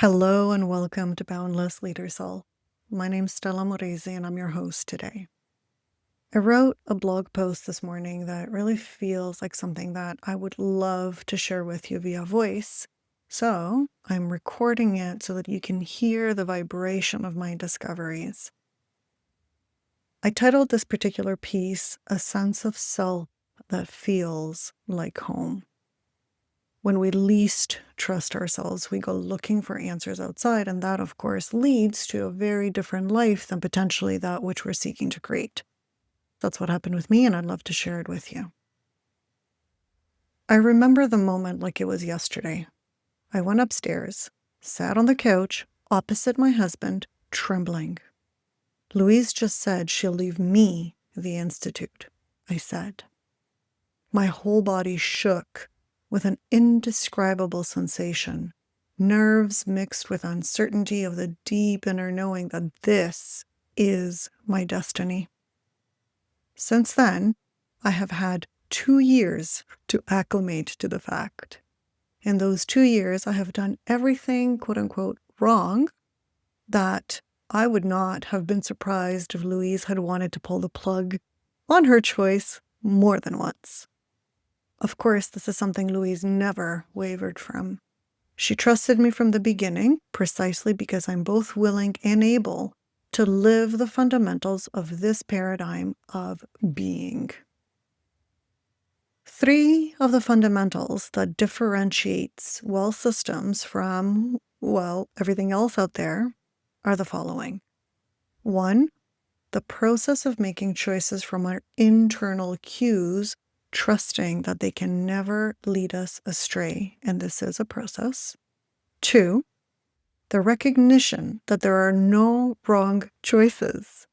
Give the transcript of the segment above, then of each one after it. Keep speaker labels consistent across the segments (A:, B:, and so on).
A: Hello and welcome to Boundless Leader Soul. My name's Stella Moresi and I'm your host today. I wrote a blog post this morning that really feels like something that I would love to share with you via voice. So I'm recording it so that you can hear the vibration of my discoveries. I titled this particular piece, A Sense of Self That Feels Like Home. When we least trust ourselves, we go looking for answers outside, and that, of course, leads to a very different life than potentially that which we're seeking to create. That's what happened with me, and I'd love to share it with you. I remember the moment like it was yesterday. I went upstairs, sat on the couch opposite my husband, trembling. Louise just said she'll leave me the institute, I said. My whole body shook with an indescribable sensation, nerves mixed with uncertainty of the deep inner knowing that this is my destiny. Since then, I have had 2 years to acclimate to the fact. In those 2 years, I have done everything, quote unquote, wrong that I would not have been surprised if Louise had wanted to pull the plug on her choice more than once. Of course, this is something Louise never wavered from. She trusted me from the beginning, precisely because I'm both willing and able to live the fundamentals of this paradigm of being. 3 of the fundamentals that differentiates WEL-Systems from, everything else out there are the following. 1, the process of making choices from our internal cues, trusting that they can never lead us astray, and this is a process. 2, the recognition that there are no wrong choices.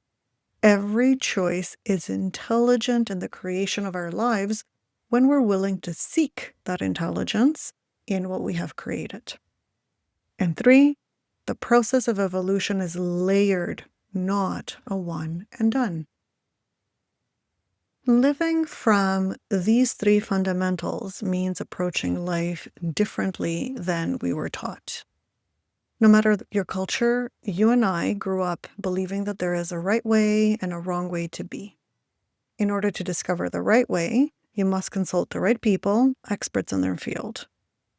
A: Every choice is intelligent in the creation of our lives when we're willing to seek that intelligence in what we have created. And 3, the process of evolution is layered, not a one and done. Living from these 3 fundamentals means approaching life differently than we were taught. No matter your culture, you and I grew up believing that there is a right way and a wrong way to be. In order to discover the right way, you must consult the right people, experts in their field.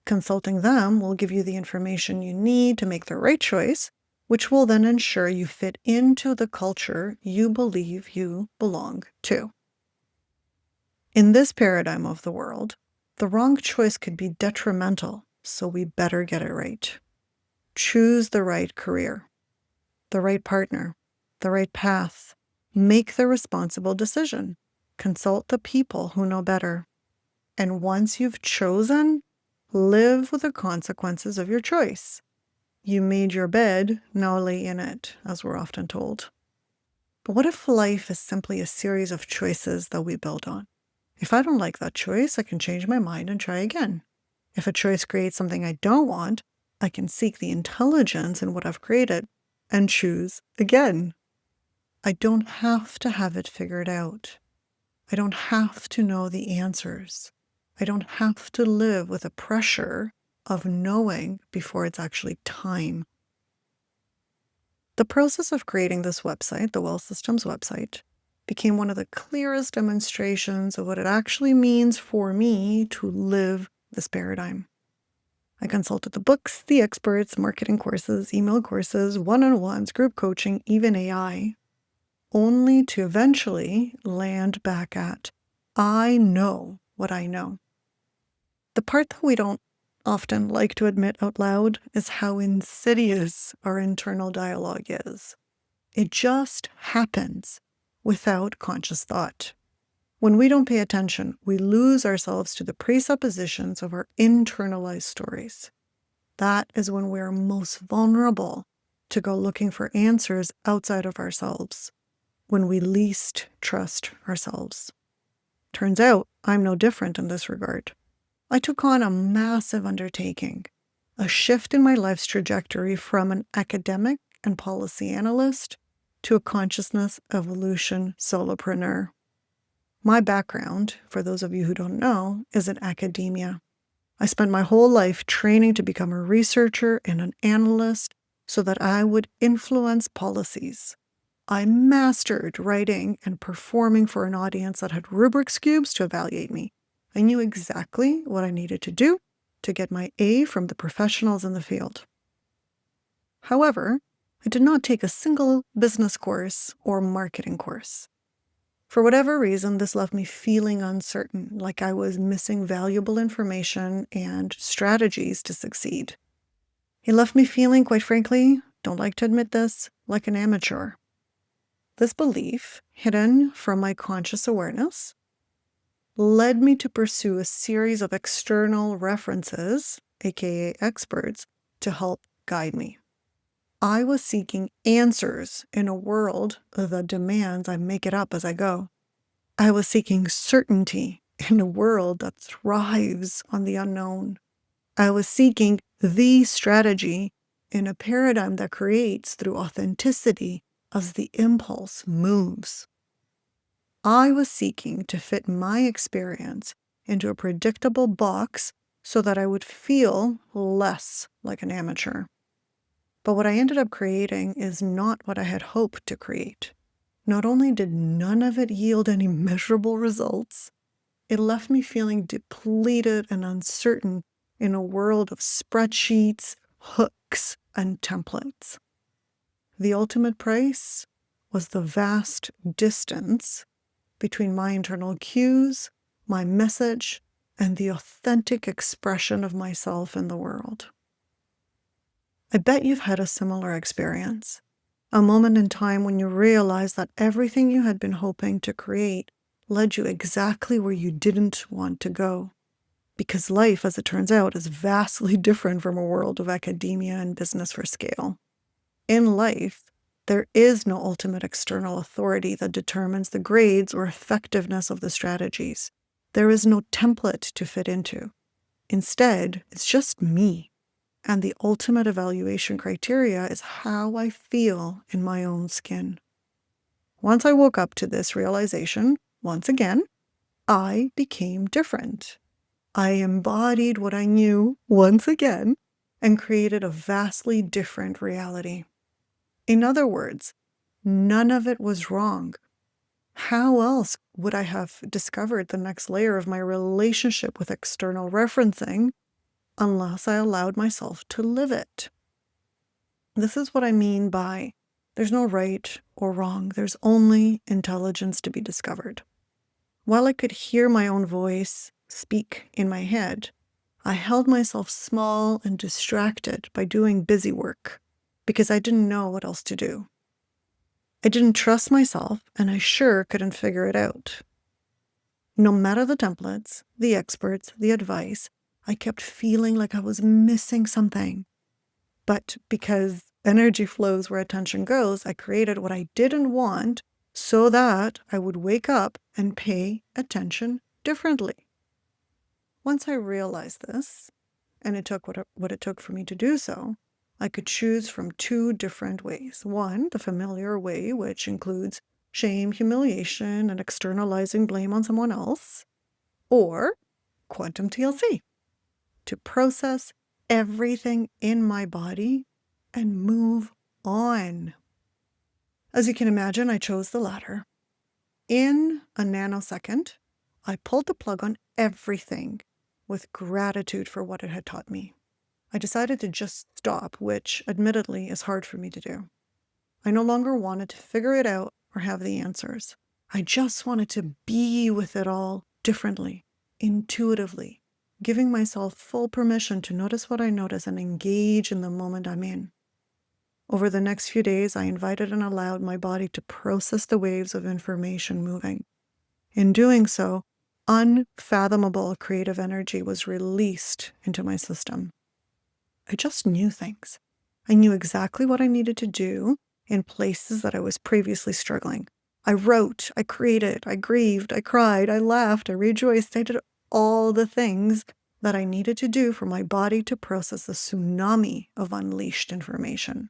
A: Consulting them will give you the information you need to make the right choice, which will then ensure you fit into the culture you believe you belong to. In this paradigm of the world, the wrong choice could be detrimental, so we better get it right. Choose the right career, the right partner, the right path. Make the responsible decision. Consult the people who know better. And once you've chosen, live with the consequences of your choice. You made your bed, now lay in it, as we're often told. But what if life is simply a series of choices that we build on? If I don't like that choice, I can change my mind and try again. If a choice creates something I don't want, I can seek the intelligence in what I've created and choose again. I don't have to have it figured out. I don't have to know the answers. I don't have to live with the pressure of knowing before it's actually time. The process of creating this website, the WEL-Systems website, became one of the clearest demonstrations of what it actually means for me to live this paradigm. I consulted the books, the experts, marketing courses, email courses, one-on-ones, group coaching, even AI, only to eventually land back at, I know what I know. The part that we don't often like to admit out loud is how insidious our internal dialogue is. It just happens without conscious thought. When we don't pay attention, we lose ourselves to the presuppositions of our internalized stories. That is when we are most vulnerable to go looking for answers outside of ourselves, when we least trust ourselves. Turns out I'm no different in this regard. I took on a massive undertaking, a shift in my life's trajectory from an academic and policy analyst to a consciousness evolution solopreneur. My background, for those of you who don't know, is in academia. I spent my whole life training to become a researcher and an analyst so that I would influence policies. I mastered writing and performing for an audience that had Rubik's Cubes to evaluate me. I knew exactly what I needed to do to get my A from the professionals in the field. However, I did not take a single business course or marketing course. For whatever reason, this left me feeling uncertain, like I was missing valuable information and strategies to succeed. It left me feeling, quite frankly, don't like to admit this, like an amateur. This belief, hidden from my conscious awareness, led me to pursue a series of external references, aka experts, to help guide me. I was seeking answers in a world that demands I make it up as I go. I was seeking certainty in a world that thrives on the unknown. I was seeking the strategy in a paradigm that creates through authenticity as the impulse moves. I was seeking to fit my experience into a predictable box so that I would feel less like an amateur. But what I ended up creating is not what I had hoped to create. Not only did none of it yield any measurable results, it left me feeling depleted and uncertain in a world of spreadsheets, hooks, and templates. The ultimate price was the vast distance between my internal cues, my message, and the authentic expression of myself in the world. I bet you've had a similar experience. A moment in time when you realized that everything you had been hoping to create led you exactly where you didn't want to go. Because life, as it turns out, is vastly different from a world of academia and business for scale. In life, there is no ultimate external authority that determines the grades or effectiveness of the strategies. There is no template to fit into. Instead, it's just me. And the ultimate evaluation criteria is how I feel in my own skin. Once I woke up to this realization, once again, I became different. I embodied what I knew once again and created a vastly different reality. In other words, none of it was wrong. How else would I have discovered the next layer of my relationship with external referencing unless I allowed myself to live it? This is what I mean by there's no right or wrong. There's only intelligence to be discovered. While I could hear my own voice speak in my head, I held myself small and distracted by doing busy work because I didn't know what else to do. I didn't trust myself, and I sure couldn't figure it out. No matter the templates, the experts, the advice, I kept feeling like I was missing something. But because energy flows where attention goes, I created what I didn't want so that I would wake up and pay attention differently. Once I realized this, and it took what it took for me to do so, I could choose from two different ways. One, the familiar way, which includes shame, humiliation, and externalizing blame on someone else, or Quantum TLC, to process everything in my body and move on. As you can imagine, I chose the latter. In a nanosecond, I pulled the plug on everything with gratitude for what it had taught me. I decided to just stop, which admittedly is hard for me to do. I no longer wanted to figure it out or have the answers. I just wanted to be with it all differently, intuitively, giving myself full permission to notice what I notice and engage in the moment I'm in. Over the next few days, I invited and allowed my body to process the waves of information moving. In doing so, unfathomable creative energy was released into my system. I just knew things. I knew exactly what I needed to do in places that I was previously struggling. I wrote, I created, I grieved, I cried, I laughed, I rejoiced. I did all the things that I needed to do for my body to process the tsunami of unleashed information.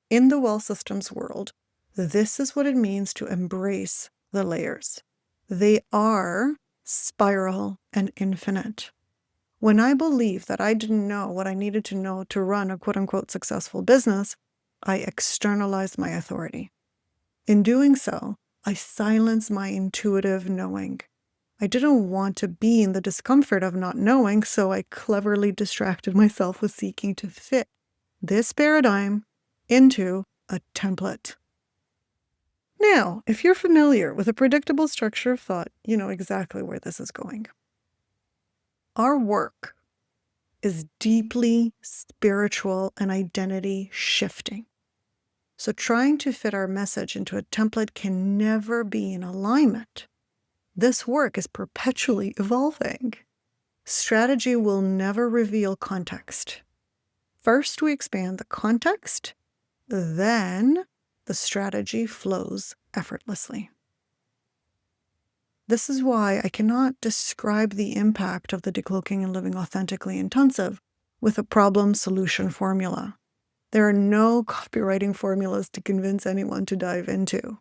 A: In the WEL-Systems world, this is what it means to embrace the layers. They are spiral and infinite. When I believed that I didn't know what I needed to know to run a quote-unquote successful business, I externalized my authority. In doing so, I silenced my intuitive knowing. I didn't want to be in the discomfort of not knowing, so I cleverly distracted myself with seeking to fit this paradigm into a template. Now, if you're familiar with a predictable structure of thought, you know exactly where this is going. Our work is deeply spiritual and identity shifting. So trying to fit our message into a template can never be in alignment. This work is perpetually evolving. Strategy will never reveal context. First, we expand the context, then the strategy flows effortlessly. This is why I cannot describe the impact of the Decloaking and Living Authentically intensive with a problem-solution formula. There are no copywriting formulas to convince anyone to dive into.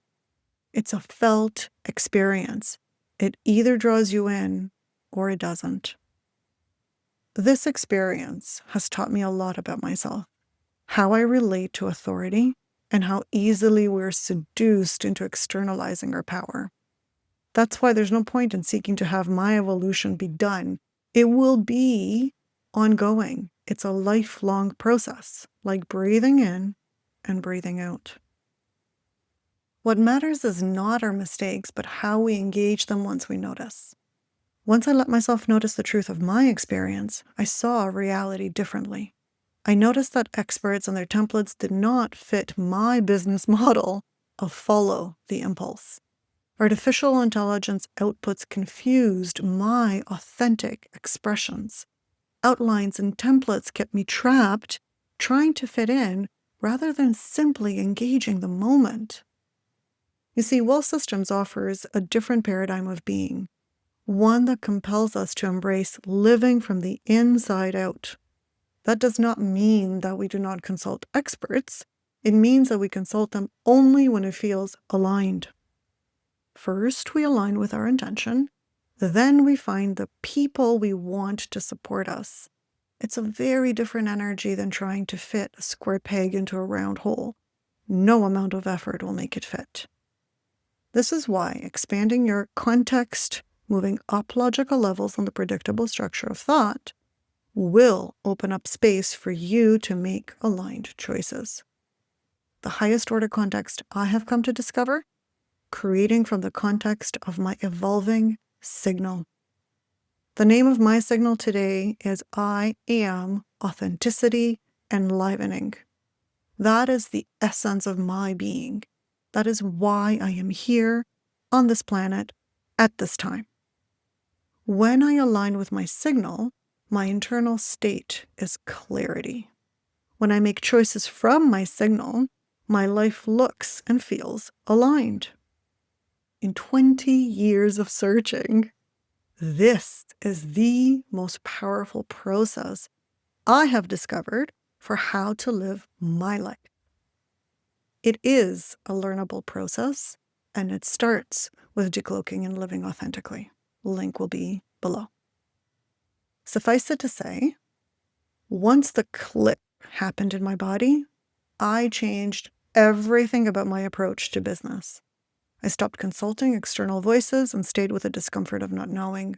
A: It's a felt experience. It either draws you in or it doesn't. This experience has taught me a lot about myself, how I relate to authority, and how easily we're seduced into externalizing our power. That's why there's no point in seeking to have my evolution be done. It will be ongoing. It's a lifelong process, like breathing in and breathing out. What matters is not our mistakes, but how we engage them once we notice. Once I let myself notice the truth of my experience, I saw reality differently. I noticed that experts and their templates did not fit my business model of follow the impulse. Artificial intelligence outputs confused my authentic expressions. Outlines and templates kept me trapped, trying to fit in rather than simply engaging the moment. You see, WEL-Systems offers a different paradigm of being, one that compels us to embrace living from the inside out. That does not mean that we do not consult experts. It means that we consult them only when it feels aligned. First, we align with our intention. Then we find the people we want to support us. It's a very different energy than trying to fit a square peg into a round hole. No amount of effort will make it fit. This is why expanding your context, moving up logical levels on the predictable structure of thought, will open up space for you to make aligned choices. The highest order context I have come to discover, creating from the context of my evolving signal. The name of my signal today is I am authenticity enlivening. That is the essence of my being. That is why I am here on this planet at this time. When I align with my signal, my internal state is clarity. When I make choices from my signal, my life looks and feels aligned. In 20 years of searching, this is the most powerful process I have discovered for how to live my life. It is a learnable process, and it starts with decloaking and living authentically. Link will be below. Suffice it to say, once the click happened in my body, I changed everything about my approach to business. I stopped consulting external voices and stayed with the discomfort of not knowing.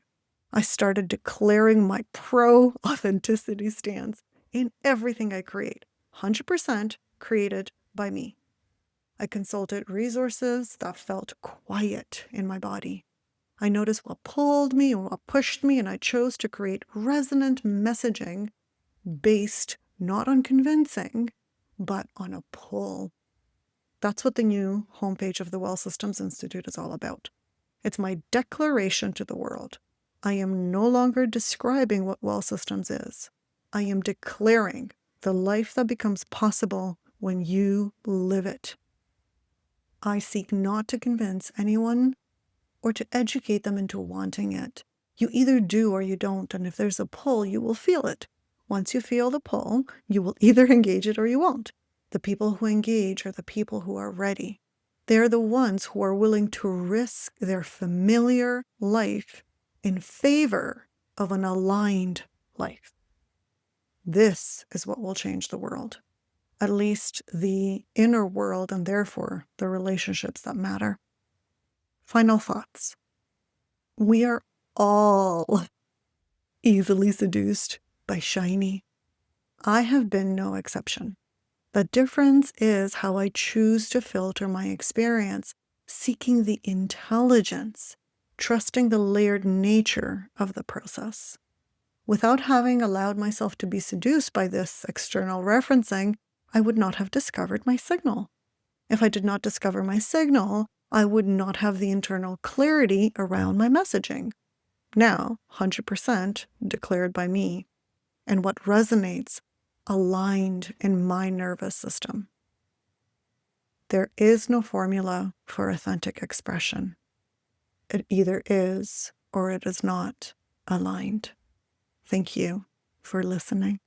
A: I started declaring my pro-authenticity stance in everything I create, 100% created by me. I consulted resources that felt quiet in my body. I noticed what pulled me and what pushed me, and I chose to create resonant messaging based not on convincing, but on a pull. That's what the new homepage of the WEL-Systems Institute is all about. It's my declaration to the world. I am no longer describing what WEL-Systems is. I am declaring the life that becomes possible when you live it. I seek not to convince anyone or to educate them into wanting it. You either do or you don't, and if there's a pull, you will feel it. Once you feel the pull, you will either engage it or you won't. The people who engage are the people who are ready. They're the ones who are willing to risk their familiar life in favor of an aligned life. This is what will change the world, at least the inner world, and therefore the relationships that matter. Final thoughts. We are all easily seduced by shiny. I have been no exception. The difference is how I choose to filter my experience, seeking the intelligence, trusting the layered nature of the process. Without having allowed myself to be seduced by this external referencing, I would not have discovered my signal. If I did not discover my signal, I would not have the internal clarity around my messaging. Now, 100% declared by me, and what resonates aligned in my nervous system. There is no formula for authentic expression. It either is or it is not aligned. Thank you for listening.